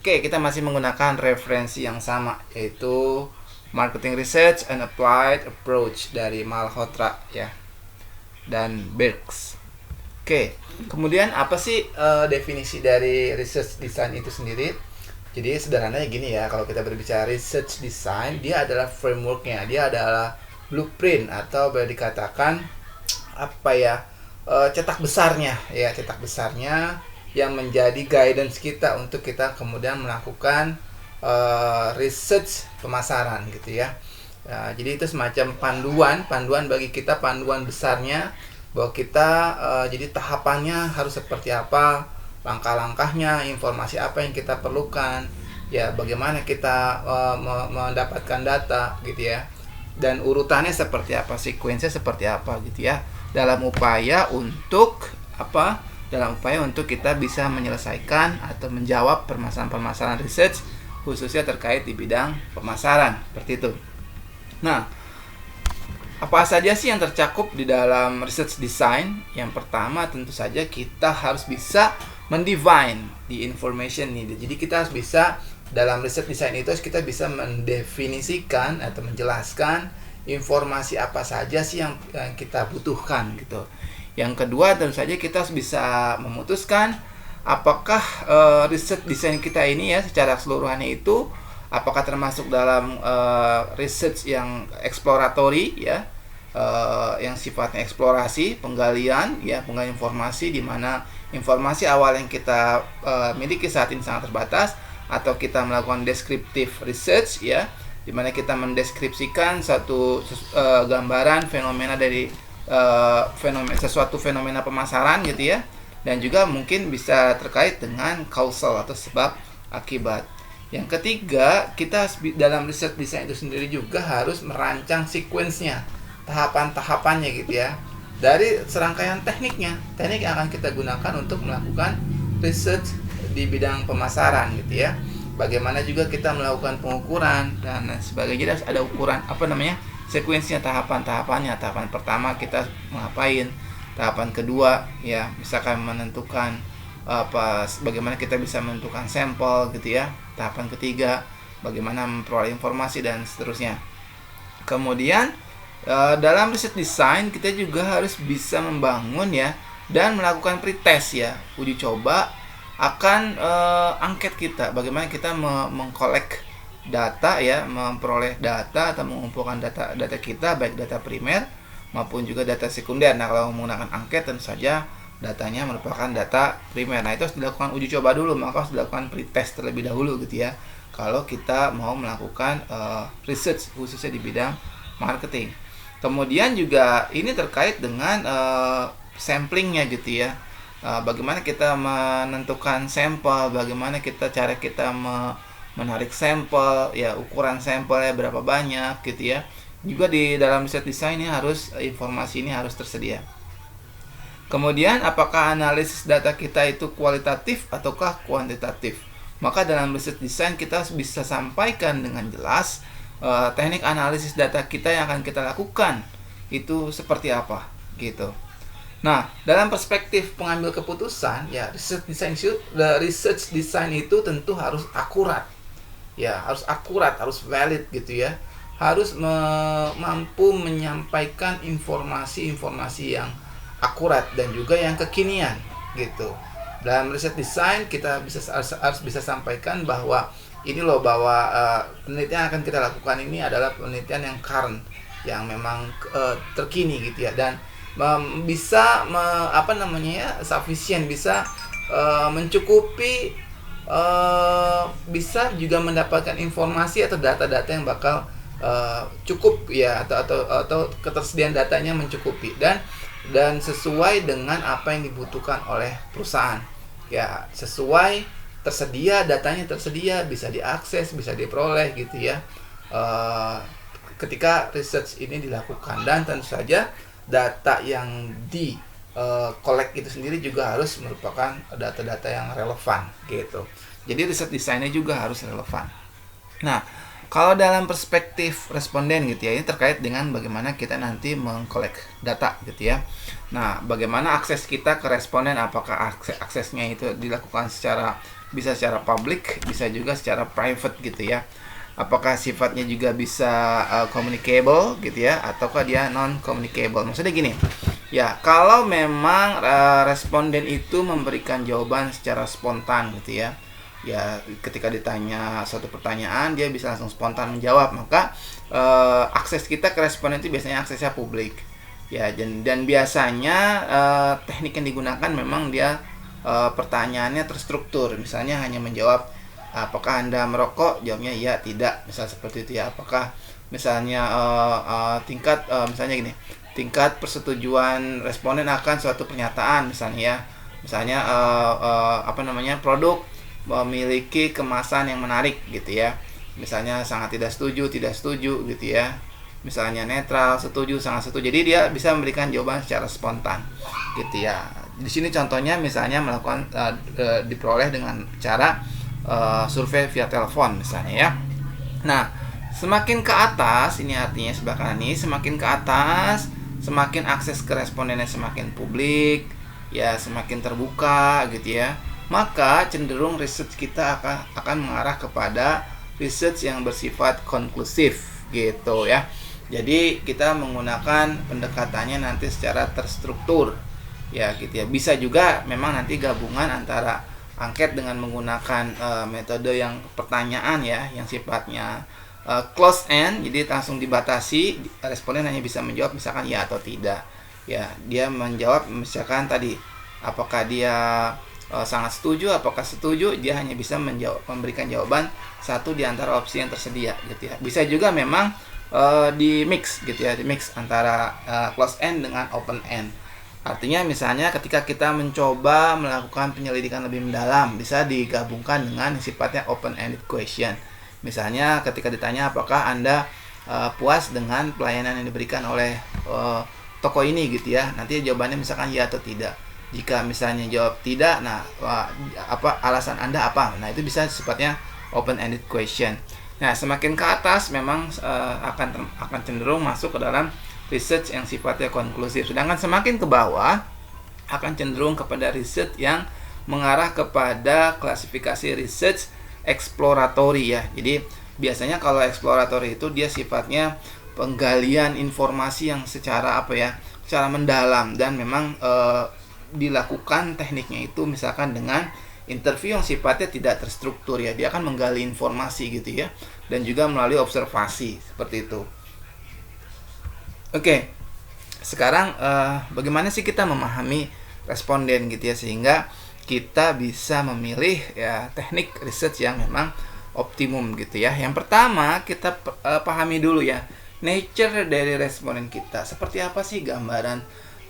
Oke, kita masih menggunakan referensi yang sama, yaitu Marketing Research and Applied Approach dari Malhotra ya, dan Birks. Oke, kemudian apa sih definisi dari research design itu sendiri? Jadi sederhananya gini ya, kalau kita berbicara research design, dia adalah frameworknya, dia adalah blueprint atau boleh dikatakan apa ya, cetak besarnya ya, cetak besarnya yang menjadi guidance kita untuk kita kemudian melakukan research pemasaran gitu ya. Jadi itu semacam panduan bagi kita, panduan besarnya bahwa kita jadi tahapannya harus seperti apa, langkah-langkahnya, informasi apa yang kita perlukan, ya bagaimana kita mendapatkan data gitu ya, dan urutannya seperti apa, sequence-nya seperti apa gitu ya, dalam upaya untuk apa? Dalam upaya untuk kita bisa menyelesaikan atau menjawab permasalahan-permasalahan research khususnya terkait di bidang pemasaran, seperti itu. Nah, apa saja sih yang tercakup di dalam research design? Yang pertama tentu saja kita harus bisa mendefine the information needed. Jadi kita harus bisa dalam research design itu kita bisa mendefinisikan atau menjelaskan informasi apa saja sih yang kita butuhkan gitu. Yang kedua tentu saja kita harus bisa memutuskan apakah research design kita ini ya secara keseluruhannya itu apakah termasuk dalam research yang exploratory ya, yang sifatnya eksplorasi, penggalian informasi, di mana informasi awal yang kita miliki saat ini sangat terbatas, atau kita melakukan descriptive research ya, di mana kita mendeskripsikan satu gambaran fenomena dari suatu fenomena pemasaran gitu ya, dan juga mungkin bisa terkait dengan causal atau sebab akibat. Yang ketiga, kita dalam research design itu sendiri juga harus merancang sequence-nya, tahapan-tahapannya gitu ya, dari serangkaian teknik yang akan kita gunakan untuk melakukan research di bidang pemasaran gitu ya. Bagaimana juga kita melakukan pengukuran dan sebagainya, ada ukuran sequence-nya, tahapan-tahapannya. Tahapan pertama kita ngapain, tahapan kedua ya misalkan menentukan bagaimana kita bisa menentukan sampel gitu ya, tahapan ketiga bagaimana memperoleh informasi dan seterusnya. Kemudian dalam research design kita juga harus bisa membangun ya dan melakukan pretest ya, uji coba akan angket kita, bagaimana kita mengkolek data ya, memperoleh data atau mengumpulkan data kita, baik data primer maupun juga data sekunder. Nah, kalau menggunakan angket tentu saja datanya merupakan data primer. Nah, itu harus dilakukan uji coba dulu, maka harus dilakukan pretest terlebih dahulu gitu ya, kalau kita mau melakukan research khususnya di bidang marketing. Kemudian juga ini terkait dengan samplingnya gitu ya, bagaimana kita menentukan sampel, bagaimana cara kita menarik sampel ya, ukuran sampelnya berapa banyak gitu ya. Juga di dalam research design ini informasi ini harus tersedia. Kemudian apakah analisis data kita itu kualitatif ataukah kuantitatif? Maka dalam research design kita bisa sampaikan dengan jelas teknik analisis data kita yang akan kita lakukan itu seperti apa gitu. Nah, dalam perspektif pengambil keputusan ya, research design itu tentu harus akurat. Ya, harus valid gitu ya. Harus mampu menyampaikan informasi-informasi yang akurat dan juga yang kekinian gitu. Dalam research design kita harus bisa sampaikan bahwa ini loh, bahwa penelitian yang akan kita lakukan ini adalah penelitian yang current, yang memang terkini gitu ya, dan bisa sufficient, bisa mencukupi, bisa juga mendapatkan informasi atau data-data yang bakal cukup ya, atau ketersediaan datanya mencukupi dan sesuai dengan apa yang dibutuhkan oleh perusahaan ya, sesuai tersedia, datanya tersedia, bisa diakses, bisa diperoleh gitu ya ketika research ini dilakukan. Dan tentu saja data yang collect itu sendiri juga harus merupakan data-data yang relevan gitu. Jadi research design-nya juga harus relevan. Nah, kalau dalam perspektif responden gitu ya, ini terkait dengan bagaimana kita nanti mengkolek data gitu ya. Nah, bagaimana akses kita ke responden, apakah aksesnya itu dilakukan secara bisa secara public, bisa juga secara private gitu ya. Apakah sifatnya juga bisa communicable gitu ya, ataukah dia non communicable? Maksudnya gini, ya kalau memang responden itu memberikan jawaban secara spontan gitu ya, ya ketika ditanya suatu pertanyaan dia bisa langsung spontan menjawab, maka akses kita ke responden itu biasanya aksesnya publik ya. Dan biasanya teknik yang digunakan memang dia pertanyaannya terstruktur, misalnya hanya menjawab apakah Anda merokok, jawabnya iya tidak, misal seperti itu ya. Apakah misalnya tingkat misalnya gini, tingkat persetujuan responden akan suatu pernyataan misalnya ya, misalnya produk memiliki kemasan yang menarik gitu ya, misalnya sangat tidak setuju gitu ya, misalnya netral, setuju, sangat setuju. Jadi dia bisa memberikan jawaban secara spontan gitu ya. Di sini contohnya misalnya melakukan diperoleh dengan cara survei via telepon misalnya ya. Nah, semakin ke atas, ini artinya sebelah kanan ini, semakin ke atas, semakin akses ke respondennya semakin publik, ya semakin terbuka gitu ya. Maka cenderung research kita akan mengarah kepada research yang bersifat konklusif gitu ya. Jadi kita menggunakan pendekatannya nanti secara terstruktur ya gitu ya. Bisa juga memang nanti gabungan antara angket dengan menggunakan metode yang pertanyaan ya, yang sifatnya close end, jadi langsung dibatasi, responden hanya bisa menjawab misalkan ya atau tidak ya. Dia menjawab misalkan tadi apakah dia sangat setuju, apakah setuju, dia hanya bisa memberikan jawaban satu di antara opsi yang tersedia gitu ya. Bisa juga memang di mix gitu ya, di mix antara close end dengan open end. Artinya misalnya ketika kita mencoba melakukan penyelidikan lebih mendalam, bisa digabungkan dengan sifatnya open-ended question. Misalnya ketika ditanya apakah Anda puas dengan pelayanan yang diberikan oleh toko ini gitu ya, nanti jawabannya misalkan ya atau tidak. Jika misalnya jawab tidak, nah alasan Anda apa? Nah itu bisa sifatnya open-ended question. Nah semakin ke atas memang akan cenderung masuk ke dalam research yang sifatnya konklusif. Sedangkan semakin ke bawah akan cenderung kepada research yang mengarah kepada klasifikasi research exploratory ya. Jadi biasanya kalau exploratory itu dia sifatnya penggalian informasi yang secara secara mendalam, dan memang dilakukan tekniknya itu misalkan dengan interview yang sifatnya tidak terstruktur ya. Dia akan menggali informasi gitu ya, dan juga melalui observasi seperti itu. Oke, sekarang bagaimana sih kita memahami responden gitu ya, sehingga kita bisa memilih ya teknik research yang memang optimum gitu ya. Yang pertama kita pahami dulu ya nature dari responden kita. Seperti apa sih gambaran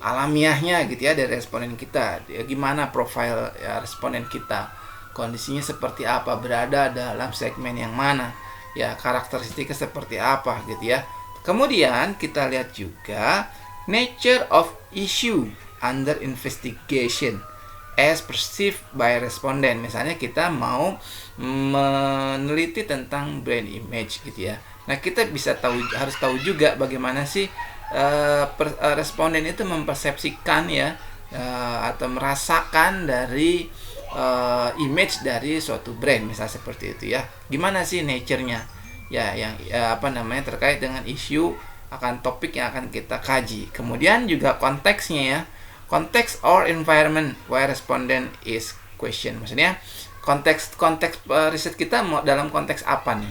alamiahnya gitu ya dari responden kita? Gimana profil ya, responden kita? Kondisinya seperti apa? Berada dalam segmen yang mana? Ya karakteristiknya seperti apa gitu ya. Kemudian kita lihat juga nature of issue under investigation as perceived by respondent. Misalnya kita mau meneliti tentang brand image gitu ya. Nah kita harus tahu juga bagaimana sih responden itu mempersepsikan ya atau merasakan dari image dari suatu brand misalnya seperti itu ya. Gimana sih nature-nya? Ya yang terkait dengan isu akan topik yang akan kita kaji. Kemudian juga konteksnya ya, konteks or environment where respondent is question. Maksudnya konteks riset kita mau dalam konteks apa nih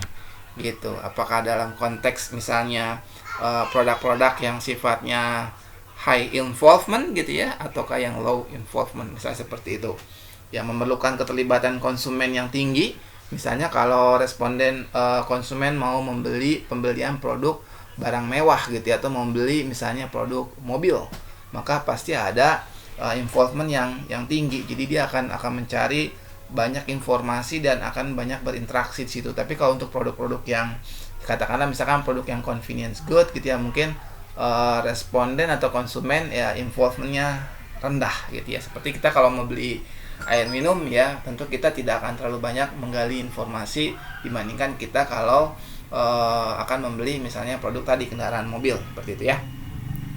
gitu. Apakah dalam konteks misalnya produk-produk yang sifatnya high involvement gitu ya, ataukah yang low involvement misalnya seperti itu, yang memerlukan keterlibatan konsumen yang tinggi. Misalnya kalau responden konsumen mau pembelian produk barang mewah gitu ya, atau membeli misalnya produk mobil, maka pasti ada involvement yang tinggi. Jadi dia akan mencari banyak informasi dan akan banyak berinteraksi di situ. Tapi kalau untuk produk-produk yang katakanlah misalkan produk yang convenience good gitu ya, mungkin responden atau konsumen ya involvementnya rendah gitu ya. Seperti kita kalau mau beli air minum ya, tentu kita tidak akan terlalu banyak menggali informasi dibandingkan kita kalau akan membeli misalnya produk tadi kendaraan mobil seperti itu ya.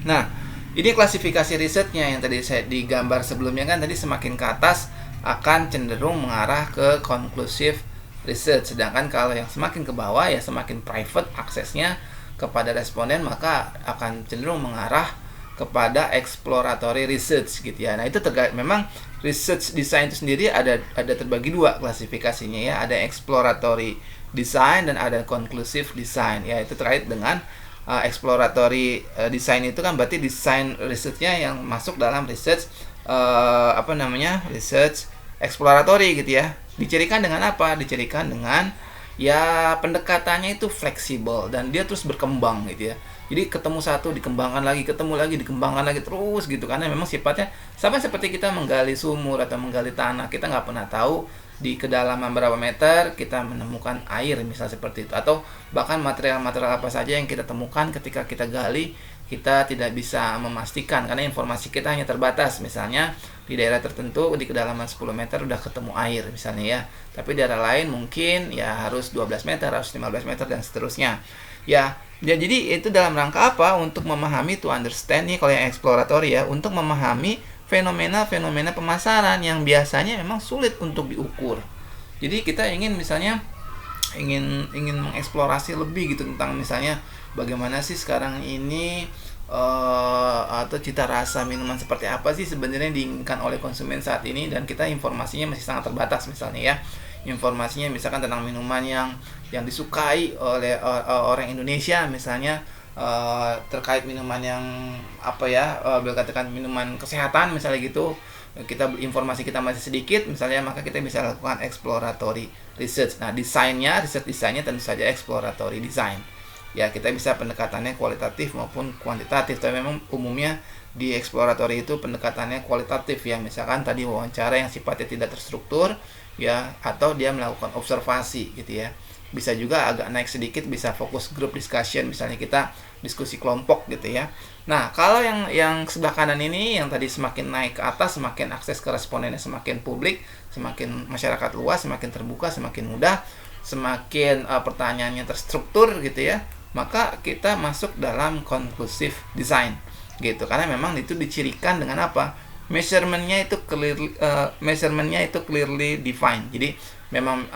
Nah ini klasifikasi risetnya yang tadi saya digambar sebelumnya kan, tadi semakin ke atas akan cenderung mengarah ke conclusive research. Sedangkan kalau yang semakin ke bawah ya semakin private aksesnya kepada responden, maka akan cenderung mengarah kepada exploratory research gitu ya. Nah, itu terkait memang research design itu sendiri ada terbagi dua klasifikasinya ya. Ada exploratory design dan ada conclusive design. Ya, itu terkait dengan exploratory design itu kan berarti desain researchnya yang masuk dalam research research exploratory gitu ya. Dicirikan dengan apa? Dicirikan dengan ya pendekatannya itu fleksibel dan dia terus berkembang gitu ya. Jadi ketemu satu dikembangkan lagi, ketemu lagi dikembangkan lagi terus gitu, karena memang sifatnya sama seperti kita menggali sumur atau menggali tanah. Kita nggak pernah tahu di kedalaman berapa meter kita menemukan air misalnya seperti itu, atau bahkan material-material apa saja yang kita temukan ketika kita gali, kita tidak bisa memastikan karena informasi kita hanya terbatas. Misalnya di daerah tertentu di kedalaman 10 meter udah ketemu air misalnya ya, tapi daerah lain mungkin ya harus 12 meter, harus 15 meter dan seterusnya ya. Jadi itu dalam rangka apa? Untuk memahami, to understand nih kalau yang exploratory ya, untuk memahami fenomena-fenomena pemasaran yang biasanya memang sulit untuk diukur. Jadi kita ingin misalnya ingin mengeksplorasi lebih gitu tentang misalnya bagaimana sih sekarang ini atau cita rasa minuman seperti apa sih sebenarnya diinginkan oleh konsumen saat ini, dan kita informasinya masih sangat terbatas misalnya ya. Informasinya misalkan tentang minuman yang disukai oleh orang Indonesia misalnya, terkait minuman yang boleh katakan minuman kesehatan misalnya gitu, informasi kita masih sedikit misalnya, maka kita bisa lakukan exploratory research. Nah, research desainnya tentu saja exploratory design ya. Kita bisa pendekatannya kualitatif maupun kuantitatif, tapi memang umumnya di exploratory itu pendekatannya kualitatif ya. Misalkan tadi wawancara yang sifatnya tidak terstruktur ya, atau dia melakukan observasi gitu ya. Bisa juga agak naik sedikit, bisa fokus group discussion, misalnya kita diskusi kelompok gitu ya. Nah, kalau yang sebelah kanan ini yang tadi semakin naik ke atas, semakin akses ke respondennya semakin publik, semakin masyarakat luas, semakin terbuka, semakin mudah, semakin pertanyaannya terstruktur gitu ya, maka kita masuk dalam conclusive design gitu. Karena memang itu dicirikan dengan apa? Measurementnya itu clearly defined. Jadi memang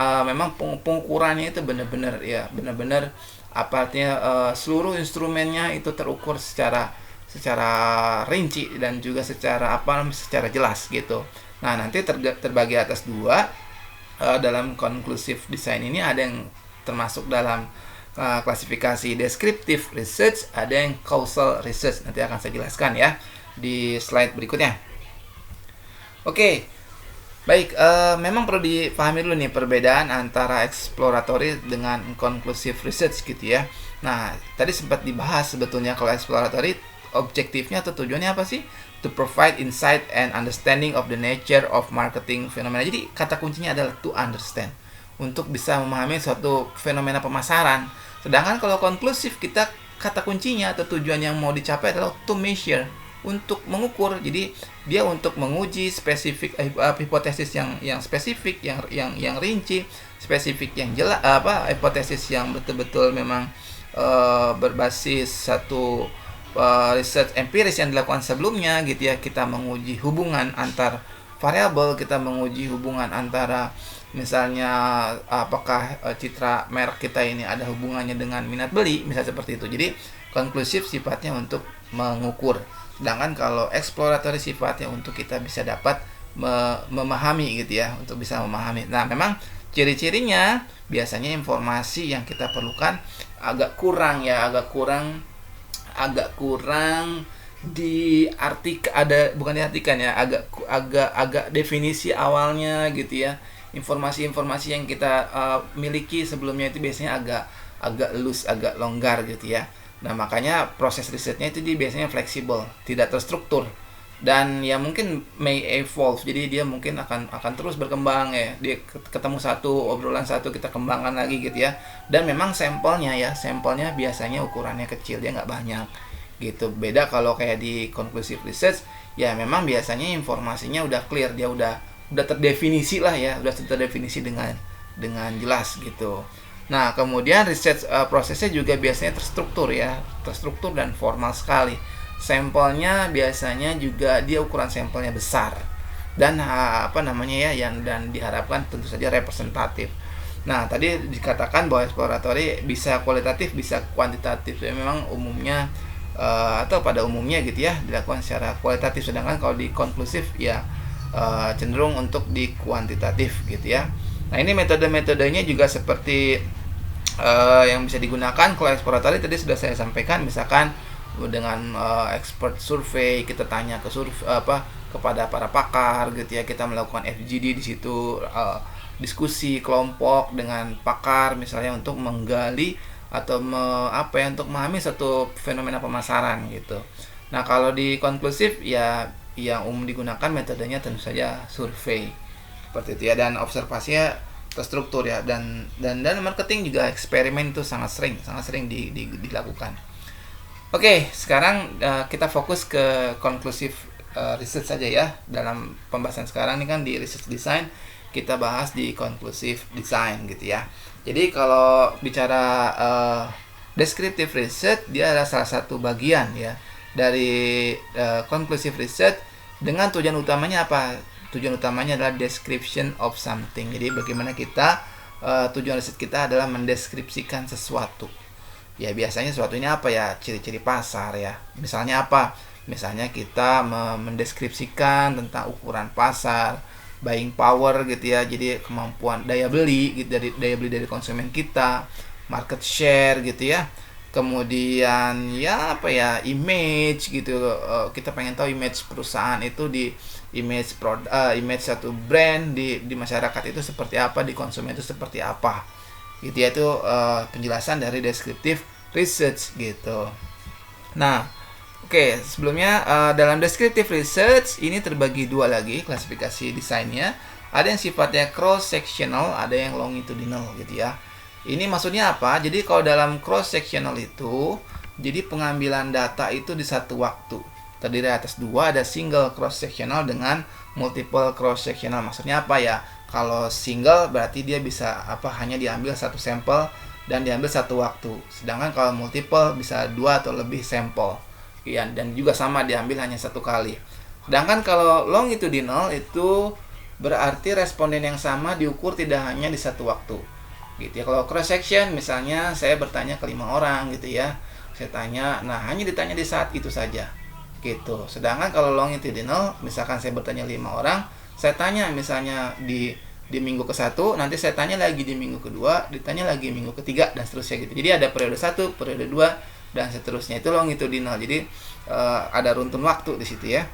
pengukurannya itu benar-benar artinya seluruh instrumennya itu terukur secara rinci dan juga secara jelas gitu. Nah, nanti terbagi atas dua. Dalam conclusive design ini ada yang termasuk dalam klasifikasi descriptive research, ada yang causal research. Nanti akan saya jelaskan ya di slide berikutnya. Oke, baik. Memang perlu dipahami dulu nih perbedaan antara exploratory dengan conclusive research gitu ya. Nah, tadi sempat dibahas sebetulnya kalau exploratory objektifnya atau tujuannya apa sih? To provide insight and understanding of the nature of marketing phenomena. Jadi kata kuncinya adalah to understand, untuk bisa memahami suatu fenomena pemasaran. Sedangkan kalau konklusif, kita kata kuncinya atau tujuan yang mau dicapai adalah to measure, untuk mengukur. Jadi dia untuk menguji spesifik hipotesis yang spesifik, yang rinci, spesifik yang jelas, hipotesis yang betul-betul memang berbasis satu research empiris yang dilakukan sebelumnya gitu ya. Kita menguji hubungan antar variabel, kita menguji hubungan antara misalnya apakah citra merek kita ini ada hubungannya dengan minat beli, misalnya seperti itu. Jadi konklusif sifatnya untuk mengukur, sedangkan kalau exploratory sifatnya untuk kita bisa dapat memahami gitu ya, untuk bisa memahami. Nah, memang ciri-cirinya biasanya informasi yang kita perlukan agak kurang diartikan ya, agak definisi awalnya gitu ya. Informasi-informasi yang kita miliki sebelumnya itu biasanya agak loose, agak longgar gitu ya. Nah, makanya proses risetnya itu dia biasanya fleksibel, tidak terstruktur, dan ya mungkin may evolve. Jadi dia mungkin akan terus berkembang ya. Dia ketemu obrolan satu, kita kembangkan lagi gitu ya. Dan memang sampelnya biasanya ukurannya kecil, dia nggak banyak gitu. Beda kalau kayak di conclusive research ya, memang biasanya informasinya udah clear, dia udah terdefinisi lah ya, udah terdefinisi dengan jelas gitu. Nah, kemudian research prosesnya juga biasanya terstruktur dan formal sekali. Sampelnya biasanya juga dia ukuran sampelnya besar. dan apa namanya ya, yang dan diharapkan tentu saja representatif. Nah, tadi dikatakan bahwa exploratory bisa kualitatif, bisa kuantitatif. Ya, memang umumnya atau pada umumnya gitu ya dilakukan secara kualitatif, sedangkan kalau di konklusif ya cenderung untuk di kuantitatif gitu ya. Nah, ini metode-metodenya juga seperti yang bisa digunakan. Kalau exploratory tadi sudah saya sampaikan, misalkan dengan expert survey, kita tanya ke kepada para pakar gitu ya, kita melakukan FGD di situ, diskusi kelompok dengan pakar misalnya untuk menggali atau untuk memahami satu fenomena pemasaran gitu. Nah, kalau di konklusif ya yang umum digunakan metodenya tentu saja survei seperti itu ya, dan observasinya terstruktur ya, dan marketing juga eksperimen itu sangat sering dilakukan. Oke, sekarang kita fokus ke konklusif research saja ya. Dalam pembahasan sekarang ini kan di research design, kita bahas di conclusive design gitu ya. Jadi kalau bicara descriptive research, dia adalah salah satu bagian ya dari conclusive research, dengan tujuan utamanya apa? Tujuan utamanya adalah description of something. Jadi bagaimana kita tujuan riset kita adalah mendeskripsikan sesuatu. Ya biasanya sesuatu ini apa ya? Ciri-ciri pasar ya. Misalnya apa? Misalnya kita mendeskripsikan tentang ukuran pasar, buying power gitu ya, jadi kemampuan daya beli gitu, dari konsumen kita, market share gitu ya, kemudian ya apa ya, image gitu, kita pengen tahu image perusahaan itu di image image satu brand di masyarakat itu seperti apa, di konsumen itu seperti apa gitu ya. Itu penjelasan dari descriptive research gitu. Nah, oke, sebelumnya dalam descriptive research ini terbagi dua lagi klasifikasi desainnya. Ada yang sifatnya cross sectional, ada yang longitudinal gitu ya. Ini maksudnya apa? Jadi kalau dalam cross sectional itu, jadi pengambilan data itu di satu waktu, terdiri atas dua, ada single cross sectional dengan multiple cross sectional. Maksudnya apa ya? Kalau single berarti dia bisa hanya diambil satu sampel dan diambil satu waktu. Sedangkan kalau multiple bisa dua atau lebih sampel. Ya, dan juga sama diambil hanya satu kali. Sedangkan kalau longitudinal itu berarti responden yang sama diukur tidak hanya di satu waktu. Gitu ya. Kalau cross section misalnya saya bertanya ke 5 orang gitu ya. Saya tanya, nah hanya ditanya di saat itu saja. Gitu. Sedangkan kalau longitudinal misalkan saya bertanya 5 orang, saya tanya misalnya di minggu ke-1, nanti saya tanya lagi di minggu kedua, ditanya lagi minggu ketiga dan seterusnya gitu. Jadi ada periode 1, periode 2 dan seterusnya. Itu longitudinal. Jadi ada runtun waktu di situ ya.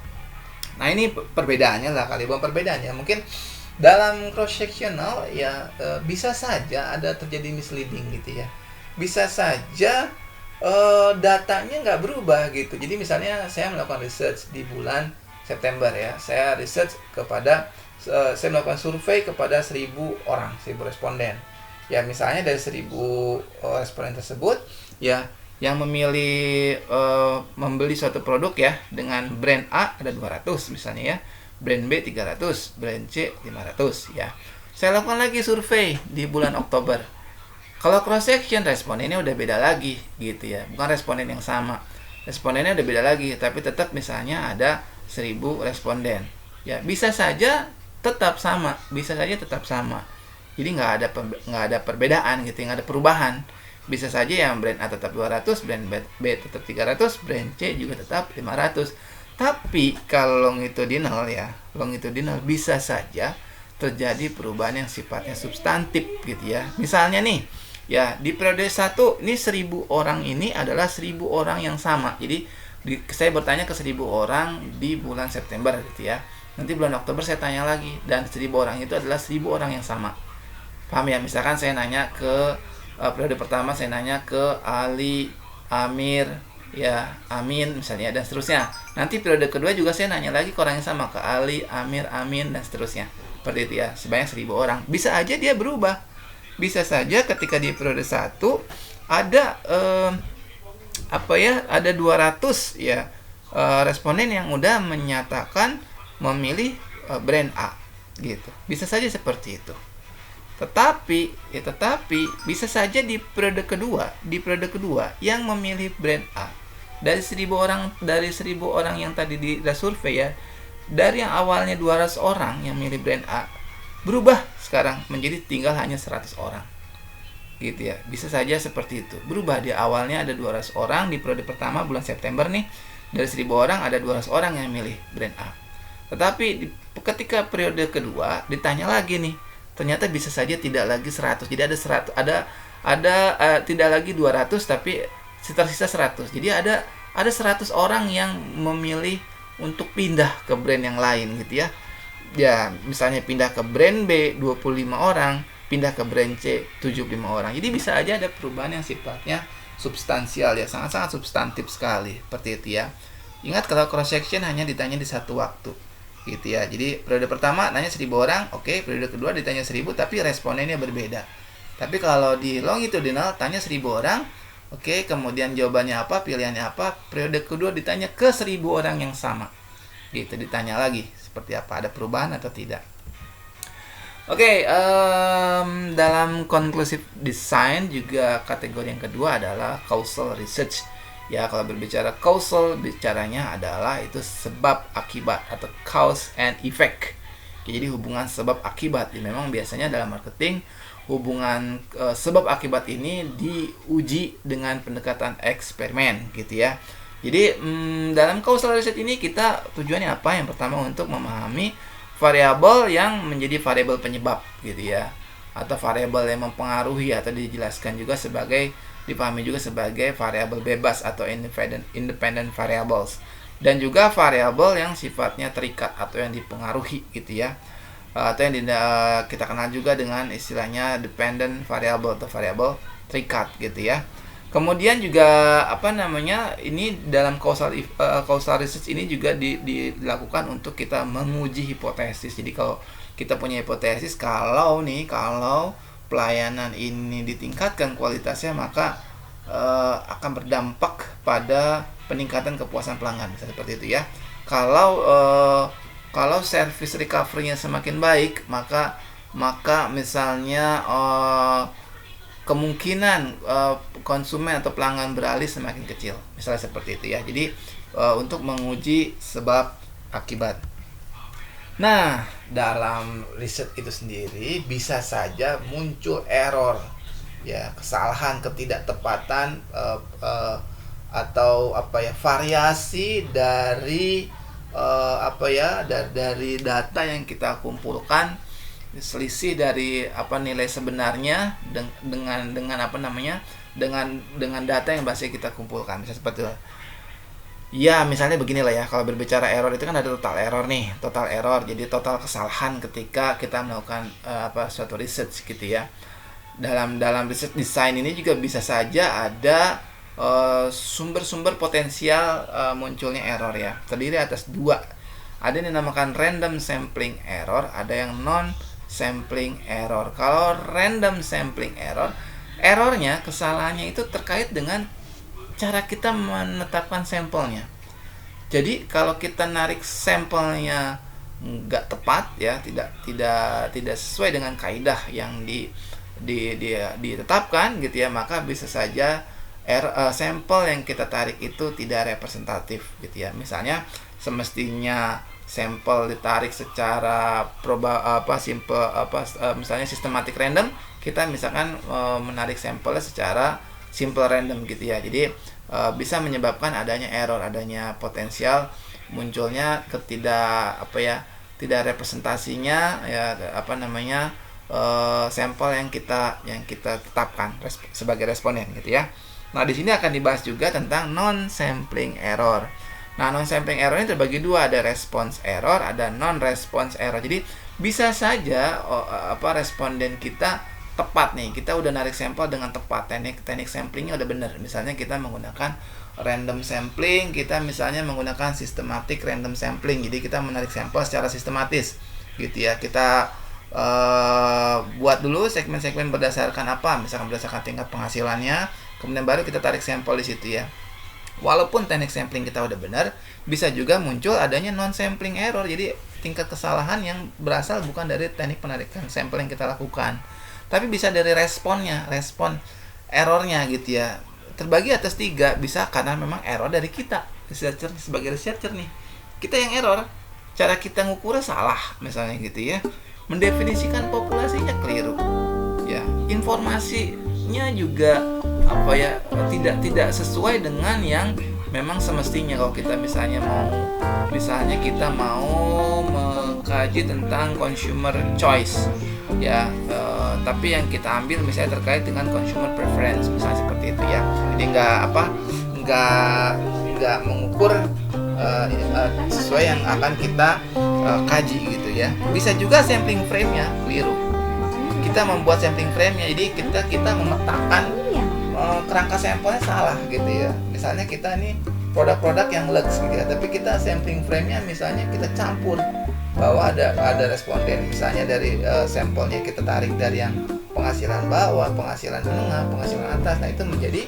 Nah, ini perbedaannya lah kali, bukan perbedaannya. Mungkin dalam cross sectional ya bisa saja ada terjadi misleading gitu ya. Bisa saja datanya nggak berubah gitu. Jadi misalnya saya melakukan research di bulan September ya. Saya research kepada saya melakukan survei kepada 1.000 orang, 1.000 responden. Ya misalnya dari 1.000 responden tersebut ya, yang memilih membeli suatu produk ya dengan brand A ada 200 misalnya ya, brand B 300, brand C 500 ya. Saya lakukan lagi survei di bulan Oktober. Kalau cross section respondennya udah beda lagi gitu ya, bukan responden yang sama. Respondennya udah beda lagi, tapi tetap misalnya ada 1.000 responden. Ya, bisa saja tetap sama, bisa saja tetap sama. Jadi nggak ada perbedaan gitu, nggak ada perubahan. Bisa saja yang brand A tetap 200, brand B tetap 300, brand C juga tetap 500. Tapi kalau longitudinal ya, longitudinal bisa saja terjadi perubahan yang sifatnya substantif gitu ya. Misalnya nih, ya di periode 1 ini 1.000 orang ini adalah 1.000 orang yang sama. Jadi saya bertanya ke 1.000 orang di bulan September gitu ya. Nanti bulan Oktober saya tanya lagi, dan 1.000 orang itu adalah 1.000 orang yang sama. Paham ya? Misalkan saya nanya ke periode pertama saya nanya ke Ali, Amir, ya Amin misalnya, dan seterusnya. Nanti periode kedua juga saya nanya lagi ke orang yang sama, ke Ali, Amir, Amin dan seterusnya. Seperti itu ya, sebanyak 1.000 orang. Bisa aja dia berubah. Bisa saja ketika di periode 1 ada ada 200 ya responden yang udah menyatakan memilih brand A gitu. Bisa saja seperti itu. Tetapi bisa saja di periode kedua yang memilih brand A dari 1.000 orang yang tadi di survei ya, dari yang awalnya 200 orang yang milih brand A berubah sekarang menjadi tinggal hanya 100 orang. Gitu ya. Bisa saja seperti itu. Berubah, di awalnya ada 200 orang di periode pertama bulan September nih. Dari 1000 orang ada 200 orang yang milih brand A. Tetapi ketika periode kedua ditanya lagi nih, ternyata bisa saja tidak lagi 100. Jadi ada 100, tidak lagi 200 tapi tersisa 100. Jadi ada 100 orang yang memilih untuk pindah ke brand yang lain gitu ya. Ya, misalnya pindah ke brand B 25 orang, pindah ke brand C 75 orang. Jadi bisa aja ada perubahan yang sifatnya substansial ya, sangat-sangat substantif sekali seperti itu ya. Ingat, kalau cross section hanya ditanya di satu waktu gitu ya. Jadi periode pertama nanya 1000 orang, oke, periode kedua ditanya 1000 tapi responnya berbeda. Tapi kalau di longitudinal tanya 1000 orang, oke, kemudian jawabannya apa, pilihannya apa, periode kedua ditanya ke 1000 orang yang sama. Gitu, ditanya lagi seperti apa, ada perubahan atau tidak. Oke, dalam conclusive design juga kategori yang kedua adalah causal research. Ya, kalau berbicara causal, bicaranya adalah itu sebab akibat atau cause and effect. Jadi hubungan sebab akibat. Memang biasanya dalam marketing hubungan sebab akibat ini diuji dengan pendekatan eksperimen gitu ya. Jadi dalam causal research ini kita tujuannya apa? Yang pertama untuk memahami variabel yang menjadi variabel penyebab gitu ya, atau variabel yang mempengaruhi, atau dipahami juga sebagai variabel bebas atau independent variables, dan juga variabel yang sifatnya terikat atau yang dipengaruhi gitu ya, atau yang kita kenal juga dengan istilahnya dependent variable atau variabel terikat gitu ya. Kemudian juga ini dalam causal research ini juga dilakukan untuk kita menguji hipotesis. Jadi kalau kita punya hipotesis, kalau pelayanan ini ditingkatkan kualitasnya, maka akan berdampak pada peningkatan kepuasan pelanggan, misalnya seperti itu ya. Kalau service recovery-nya semakin baik, maka misalnya kemungkinan konsumen atau pelanggan beralih semakin kecil, misalnya seperti itu ya. Jadi untuk menguji sebab akibat. Nah, dalam riset itu sendiri bisa saja muncul error ya, kesalahan, ketidaktepatan atau variasi dari dari data yang kita kumpulkan, selisih dari nilai sebenarnya dengan data yang biasa kita kumpulkan, bisa seperti itu. Ya, misalnya beginilah ya, kalau berbicara error itu kan ada total error nih, total error. Jadi total kesalahan ketika kita melakukan suatu research gitu ya. Dalam research design ini juga bisa saja ada sumber-sumber potensial munculnya error ya. Terdiri atas dua. Ada yang dinamakan random sampling error, ada yang non sampling error. Kalau random sampling error, errornya, kesalahannya itu terkait dengan cara kita menetapkan sampelnya. Jadi kalau kita narik sampelnya nggak tepat ya, tidak sesuai dengan kaidah yang ditetapkan gitu ya, maka bisa saja sampel yang kita tarik itu tidak representatif gitu ya. Misalnya semestinya sampel ditarik secara misalnya sistematik random, kita misalkan menarik sampelnya secara simple random gitu ya. Jadi bisa menyebabkan adanya error, adanya potensial munculnya tidak representasinya ya sampel yang kita tetapkan sebagai responden gitu ya. Nah, di sini akan dibahas juga tentang non sampling error. Nah, non sampling error ini terbagi dua, ada response error, ada non response error. Jadi bisa saja responden kita tepat nih, kita udah narik sampel dengan tepat, teknik samplingnya udah bener. Misalnya kita menggunakan random sampling, kita misalnya menggunakan systematic random sampling. Jadi kita menarik sampel secara sistematis gitu ya. Kita buat dulu segmen-segmen berdasarkan misalkan berdasarkan tingkat penghasilannya, kemudian baru kita tarik sampel di situ ya. Walaupun teknik sampling kita udah benar, bisa juga muncul adanya non sampling error. Jadi tingkat kesalahan yang berasal bukan dari teknik penarikan sampel yang kita lakukan, tapi bisa dari respon errornya gitu ya. Terbagi atas 3, bisa karena memang error dari kita sebagai researcher nih, kita yang error. cara kita ngukurnya salah misalnya gitu ya, mendefinisikan populasinya keliru ya, informasinya juga tidak sesuai dengan yang memang semestinya. Kalau kita misalnya kita mau mengkaji tentang consumer choice ya, tapi yang kita ambil misalnya terkait dengan consumer preference misalnya seperti itu ya, jadi nggak mengukur sesuai yang akan kita kaji gitu ya. Bisa juga sampling frame-nya keliru, kita membuat sampling frame-nya, jadi kita memetakan kerangka sampelnya salah gitu ya. Misalnya kita ini produk-produk yang lux gitu ya, tapi kita sampling frame-nya misalnya kita campur bahwa ada responden misalnya dari sampelnya kita tarik dari yang penghasilan bawah, penghasilan menengah, penghasilan atas. Nah itu menjadi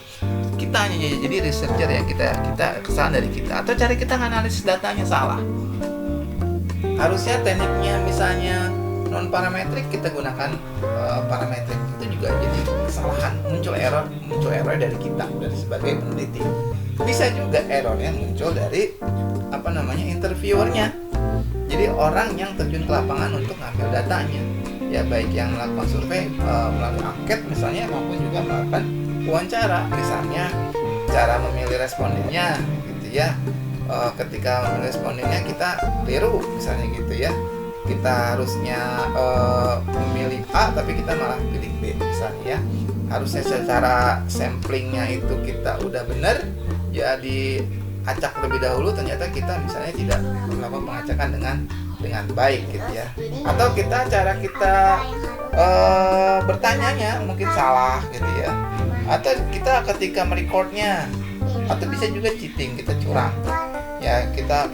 kita jadi researcher ya, kita kesalahan dari kita, atau cara kita analisis datanya salah. Harusnya tekniknya misalnya non parametrik, kita gunakan parametrik, itu juga jadi kesalahan, muncul error dari kita dari sebagai peneliti. Bisa juga errornya muncul dari interviewernya, jadi orang yang terjun ke lapangan untuk ngambil datanya ya, baik yang melakukan survei melalui angket misalnya, maupun juga melakukan wawancara misalnya, cara memilih respondennya gitu ya. Ketika memilih respondennya kita keliru misalnya gitu ya, kita harusnya memilih A tapi kita malah pilih B misalnya ya. Harusnya secara samplingnya itu kita udah benar ya, diacak terlebih dahulu, ternyata kita misalnya tidak melakukan pengacakan dengan baik gitu ya. Atau cara kita bertanyanya mungkin salah gitu ya, atau kita ketika merecordnya, atau bisa juga cheating, kita curang ya, kita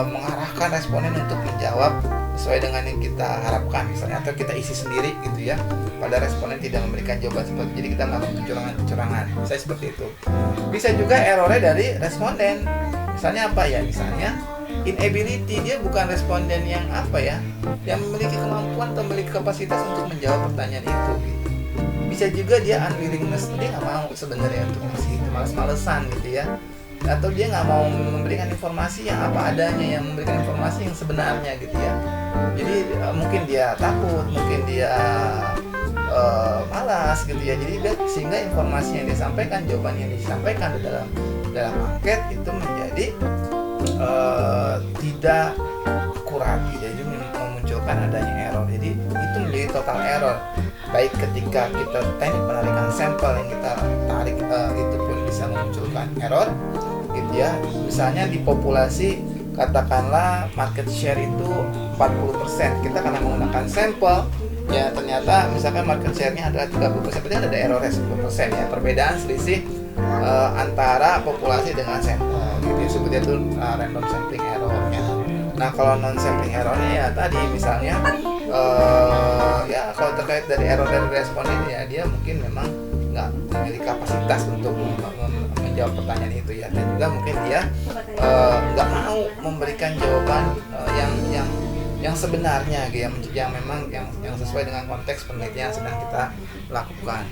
mengarahkan responden untuk menjawab sesuai dengan yang kita harapkan misalnya, atau kita isi sendiri gitu ya, pada responden tidak memberikan jawaban seperti itu, jadi kita melakukan kecurangan misalnya seperti itu. Bisa juga errornya dari responden, misalnya misalnya inability, dia bukan responden yang yang memiliki kemampuan atau memiliki kapasitas untuk menjawab pertanyaan itu gitu. Bisa juga dia unwillingness, dia nggak mau sebenarnya untuk ngasih itu, males-malesan gitu ya, atau dia nggak mau memberikan informasi yang apa adanya, yang memberikan informasi yang sebenarnya gitu ya. Jadi mungkin dia takut, mungkin dia malas gitu ya, jadi sehingga informasi yang disampaikan, jawaban yang disampaikan di dalam angket itu menjadi tidak akurat gitu, jadi memunculkan adanya error. Jadi itu menjadi total error, baik ketika kita teknik penarikan sampel yang kita tarik itu pun bisa memunculkan error gitu ya. Misalnya di populasi katakanlah market share itu 40%, kita karena menggunakan sampel ya, ternyata misalkan market share-nya adalah 30%, berarti ada errornya 10% ya, perbedaan selisih antara populasi dengan sampel gitu, sebutnya itu random sampling error-nya. Nah kalau non sampling error-nya ya tadi misalnya ya kalau terkait dari error dari responden ya, dia mungkin memang nggak memiliki kapasitas untuk menjawab pertanyaan itu ya, dan juga mungkin dia nggak mau memberikan jawaban yang sebenarnya gitu, yang memang yang sesuai dengan konteks penelitian yang sedang kita lakukan.